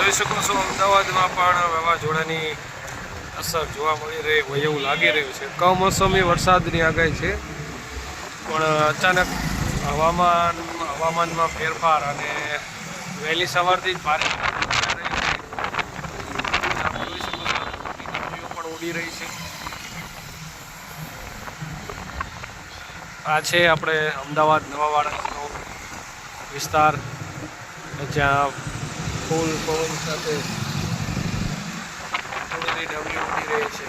જોઈ શકો છો અમદાવાદમાં પણ વાવાઝોડાની અસર જોવા મળી રહી હોય એવું લાગી રહ્યું છે. કમોસમી વરસાદની આગાહી છે, પણ અચાનક હવામાનમાં ફેરફાર અને વહેલી સવારથી જ ભારે પણ ઉડી રહી છે. આ છે આપણે અમદાવાદ નવા વાળાનો વિસ્તાર, જ્યાં ફૂલ પવન સાથે ડમરી ઉડી રહી છે.